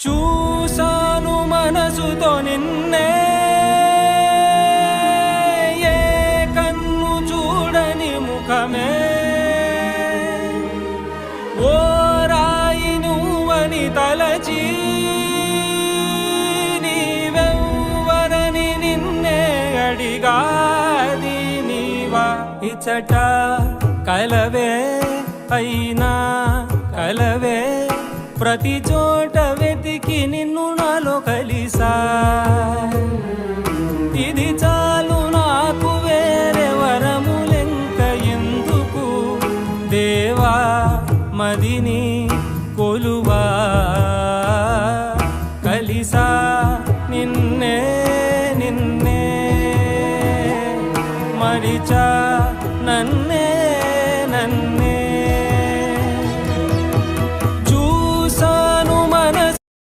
చూసాను మనసుతో నిన్నే, ఏ కన్ను చూడని ముఖమే, ఓ రాయి నువ్వని తలచి నీవెవ్వరని నిన్నే అడిగాది నీవా. ఇచ్చట కలవే అయినా కలవే, ప్రతి చోట వెతికి నిన్ను నాలో కలిసా. ఇది చాలు నాకు, వేరే వరములెంక ఎందుకు, దేవా మదిని కొలువా. కలిసా నిన్నే నిన్నే మరిచా